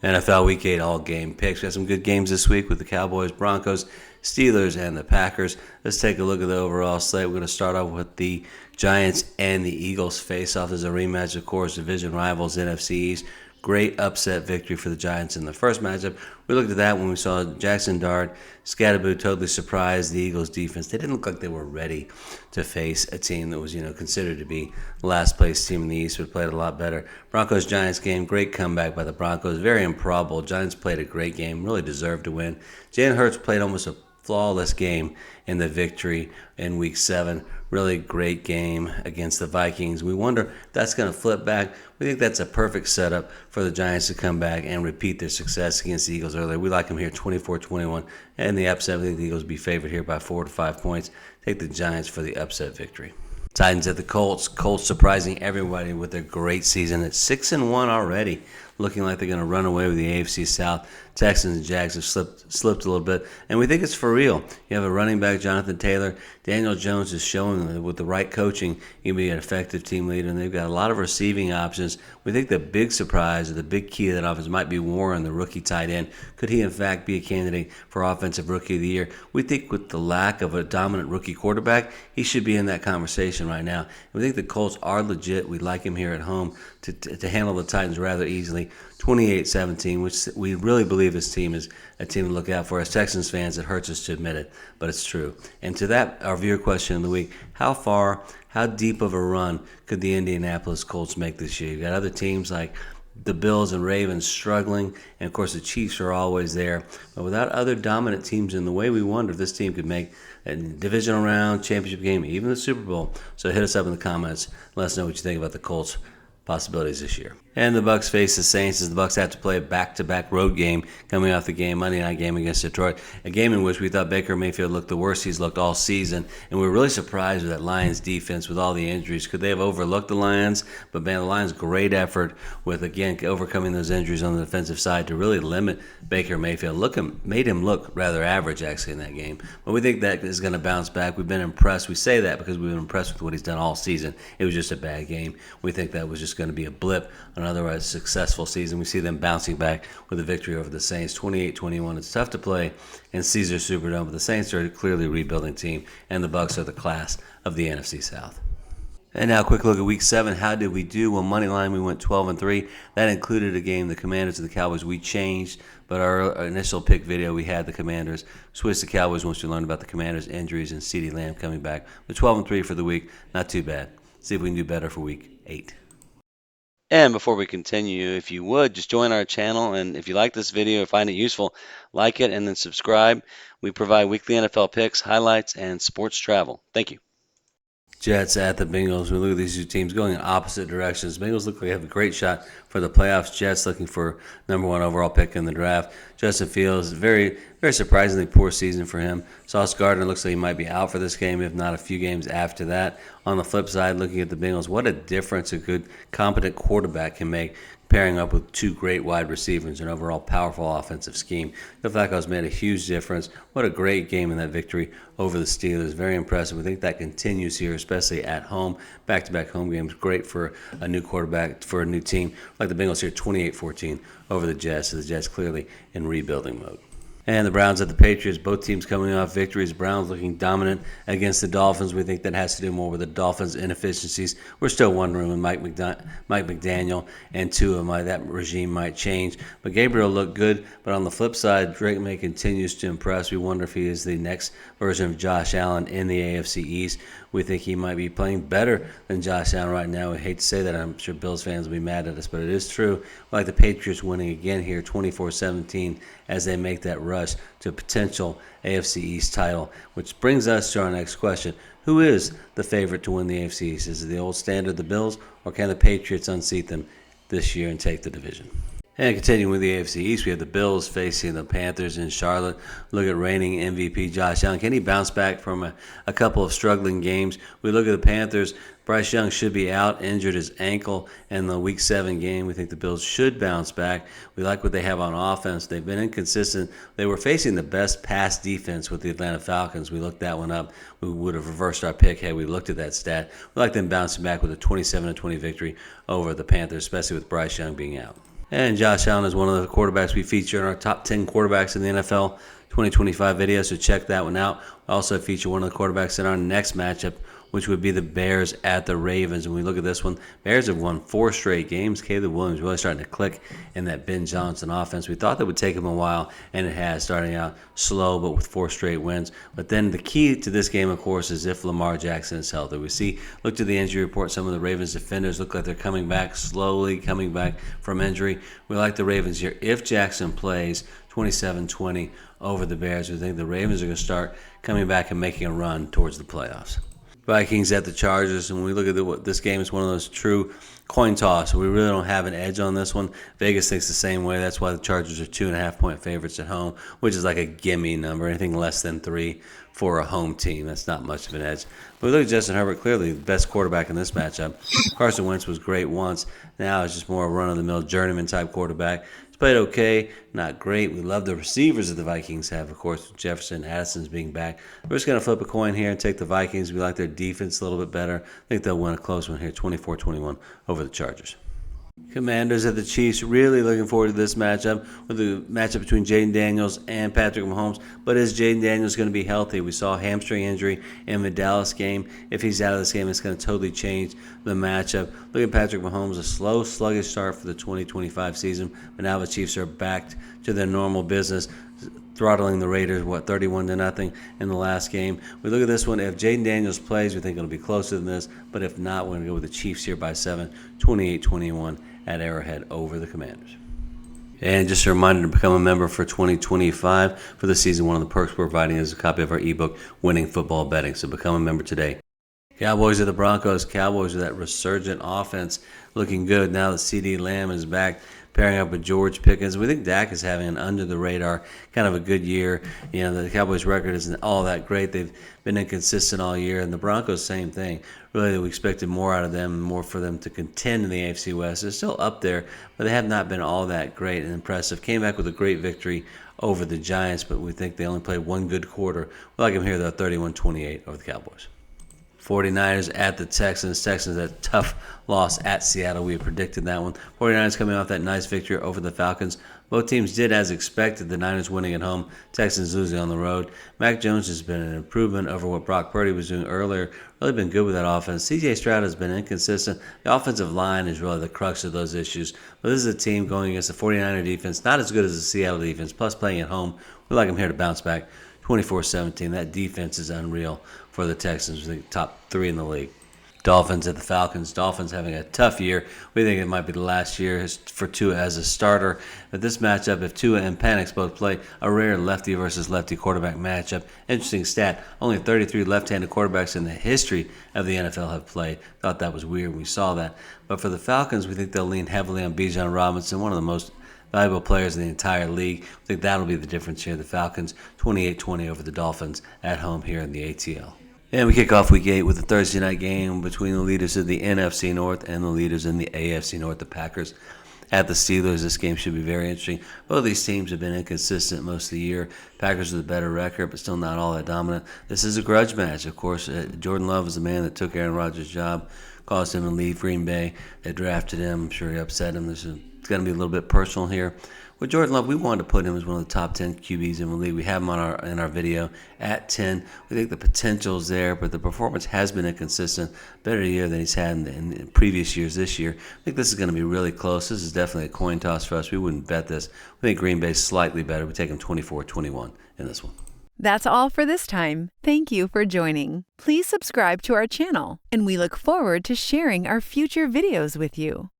NFL Week 8 all-game picks. We got some good games this week with the Cowboys, Broncos, Steelers, and the Packers. Let's take a look at the overall slate. We're going to start off with the Giants and the Eagles face-off. There's a rematch, of course, division rivals, NFC East. Great upset victory for the Giants in the first matchup. We looked at that when we saw Jackson Dart, Scatterboo totally surprised the Eagles defense. They didn't look like they were ready to face a team that was, considered to be last place team in the East, but played a lot better. Broncos-Giants game, great comeback by the Broncos. Very improbable. Giants played a great game, really deserved to win. Jalen Hurts played almost a flawless game in the victory in Week 7. Really great game against the Vikings. We wonder if that's going to flip back. We think that's a perfect setup for the Giants to come back and repeat their success against the Eagles earlier. We like them here 24-21. And the upset, we think the Eagles will be favored here by 4 to 5 points. Take the Giants for the upset victory. Titans at the Colts. Colts surprising everybody with their great season at 6-1 already. Looking like they're going to run away with the AFC South. Texans and Jags have slipped a little bit, and we think it's for real. You have a running back, Jonathan Taylor. Daniel Jones is showing that with the right coaching, he can be an effective team leader, and they've got a lot of receiving options. We think the big surprise or the big key to that offense might be Warren, the rookie tight end. Could he, in fact, be a candidate for Offensive Rookie of the Year? We think with the lack of a dominant rookie quarterback, he should be in that conversation right now. And we think the Colts are legit. We like him here at home to handle the Titans rather easily. 28-17, which we really believe this team is a team to look out for. As Texans fans, it hurts us to admit it, but it's true. And to that, our viewer question of the week, how deep of a run could the Indianapolis Colts make this year? You've got other teams like the Bills and Ravens struggling, and of course the Chiefs are always there. But without other dominant teams in the way, we wonder if this team could make a divisional round, championship game, even the Super Bowl. So hit us up in the comments. Let us know what you think about the Colts possibilities this year. And the Bucs face the Saints as the Bucs have to play a back-to-back road game coming off the Monday night game against Detroit, a game in which we thought Baker Mayfield looked the worst he's looked all season, and we were really surprised with that Lions defense with all the injuries. Could they have overlooked the Lions? But man, the Lions' great effort with, again, overcoming those injuries on the defensive side to really limit Baker Mayfield. Made him look rather average, actually, in that game. But we think that is going to bounce back. We've been impressed. We say that because we've been impressed with what he's done all season. It was just a bad game. We think that was just going to be a blip on an otherwise successful season. We see them bouncing back with a victory over the Saints, 28-21. It's tough to play in Caesars Superdome, but the Saints are a clearly rebuilding team, and the Bucs are the class of the NFC South. And now a quick look at Week 7. How did we do? Well, money line, we went 12-3. That included a game, the Commanders and the Cowboys. We changed, but our initial pick video, we had the Commanders. Switched the Cowboys once we learned about the Commanders' injuries and CeeDee Lamb coming back. But 12-3 for the week, not too bad. See if we can do better for Week 8. And before we continue, if you would, just join our channel. And if you like this video or find it useful, like it and then subscribe. We provide weekly NFL picks, highlights, and sports travel. Thank you. Jets at the Bengals. We look at these two teams going in opposite directions. Bengals look like they have a great shot for the playoffs. Jets looking for #1 overall pick in the draft. Justin Fields, very, very surprisingly poor season for him. Sauce Gardner looks like he might be out for this game, if not a few games after that. On the flip side, looking at the Bengals, what a difference a good, competent quarterback can make, pairing up with two great wide receivers and overall powerful offensive scheme. The Falcons made a huge difference. What a great game in that victory over the Steelers. Very impressive. We think that continues here, especially at home. Back-to-back home games, great for a new quarterback, for a new team. Like the Bengals here, 28-14 over the Jets. So the Jets clearly in rebuilding mode. And the Browns at the Patriots, both teams coming off victories. Browns looking dominant against the Dolphins. We think that has to do more with the Dolphins' inefficiencies. We're still wondering when Mike McDaniel and Tua, that regime might change. But Gabriel looked good. But on the flip side, Drake May continues to impress. We wonder if he is the next version of Josh Allen in the AFC East. We think he might be playing better than Josh Allen right now. We hate to say that. I'm sure Bills fans will be mad at us, but it is true. We like the Patriots winning again here, 24-17, as they make that rush to a potential AFC East title, which brings us to our next question. Who is the favorite to win the AFC East? Is it the old standard, the Bills, or can the Patriots unseat them this year and take the division? And continuing with the AFC East, we have the Bills facing the Panthers in Charlotte. Look at reigning MVP Josh Allen. Can he bounce back from a couple of struggling games? We look at the Panthers. Bryce Young should be out, injured his ankle in the Week 7 game. We think the Bills should bounce back. We like what they have on offense. They've been inconsistent. They were facing the best pass defense with the Atlanta Falcons. We looked that one up. We would have reversed our pick had we looked at that stat. We like them bouncing back with a 27-20 victory over the Panthers, especially with Bryce Young being out. And Josh Allen is one of the quarterbacks we feature in our top 10 quarterbacks in the NFL 2025 video, so check that one out. We also feature one of the quarterbacks in our next matchup, which would be the Bears at the Ravens. And when we look at this one, Bears have won 4 straight games. Caleb Williams really starting to click in that Ben Johnson offense. We thought that would take him a while, and it has, starting out slow, but with 4 straight wins. But then the key to this game, of course, is if Lamar Jackson is healthy. Look to the injury report, some of the Ravens defenders look like they're coming back, slowly coming back from injury. We like the Ravens here. If Jackson plays 27-20 over the Bears, we think the Ravens are going to start coming back and making a run towards the playoffs. Vikings at the Chargers, and when we look at this game, it's one of those true coin toss. We really don't have an edge on this one. Vegas thinks the same way. That's why the Chargers are 2.5-point favorites at home, which is like a gimme number. Anything less than 3 for a home team, that's not much of an edge. But we look at Justin Herbert, clearly the best quarterback in this matchup. Carson Wentz was great once. Now it's just more a run-of-the-mill journeyman type quarterback. He's played okay, not great. We love the receivers that the Vikings have, of course, with Jefferson, Addison's being back. We're just going to flip a coin here and take the Vikings. We like their defense a little bit better. I think they'll win a close one here, 24-21 over the Chargers. Commanders at the Chiefs, really looking forward to this matchup, with the matchup between Jaden Daniels and Patrick Mahomes. But is Jaden Daniels going to be healthy? We saw a hamstring injury in the Dallas game. If he's out of this game, it's going to totally change the matchup. Look at Patrick Mahomes, a slow, sluggish start for the 2025 season, but now the Chiefs are back to their normal business, throttling the Raiders, 31-0 in the last game. We look at this one. If Jaden Daniels plays, we think it'll be closer than this. But if not, we're going to go with the Chiefs here by 7, 28-21 at Arrowhead over the Commanders. And just a reminder to become a member for 2025 for the season. One of the perks we're providing is a copy of our ebook, Winning Football Betting. So become a member today. Cowboys at the Broncos. Cowboys with that resurgent offense looking good now that CeeDee Lamb is back, pairing up with George Pickens. We think Dak is having an under-the-radar kind of a good year. You know, the Cowboys' record isn't all that great. They've been inconsistent all year, and the Broncos, same thing. Really, we expected more out of them, more for them to contend in the AFC West. They're still up there, but they have not been all that great and impressive. Came back with a great victory over the Giants, but we think they only played one good quarter. We like them here, though, 31-28 over the Cowboys. 49ers at the Texans. Texans a tough loss at Seattle. We had predicted that one. 49ers coming off that nice victory over the Falcons. Both teams did as expected. The Niners winning at home, Texans losing on the road. Mac Jones has been an improvement over what Brock Purdy was doing earlier. Really been good with that offense. C.J. Stroud has been inconsistent. The offensive line is really the crux of those issues. But this is a team going against the 49er defense, not as good as the Seattle defense, plus playing at home. We like them here to bounce back 24-17. That defense is unreal for the Texans. We think top 3 in the league. Dolphins at the Falcons. Dolphins having a tough year. We think it might be the last year for Tua as a starter. But this matchup, if Tua and Penix both play, a rare lefty versus lefty quarterback matchup. Interesting stat. Only 33 left-handed quarterbacks in the history of the NFL have played. Thought that was weird when we saw that. But for the Falcons, we think they'll lean heavily on Bijan Robinson, one of the most valuable players in the entire league. I think that'll be the difference here. The Falcons 28-20 over the Dolphins at home here in the ATL. And we kick off Week 8 with a Thursday night game between the leaders of the NFC North and the leaders in the AFC North, the Packers at the Steelers. This game should be very interesting. Both of these teams have been inconsistent most of the year. Packers with a better record, but still not all that dominant. This is a grudge match, of course. Jordan Love is the man that took Aaron Rodgers' job, caused him to leave Green Bay. They drafted him. I'm sure he upset him. It's going to be a little bit personal here. With Jordan Love, we wanted to put him as one of the top 10 QBs in the league. We have him in our video at 10. We think the potential is there, but the performance has been inconsistent. Better year than he's had in previous years this year. I think this is going to be really close. This is definitely a coin toss for us. We wouldn't bet this. We think Green Bay's slightly better. We take them 24-21 in this one. That's all for this time. Thank you for joining. Please subscribe to our channel, and we look forward to sharing our future videos with you.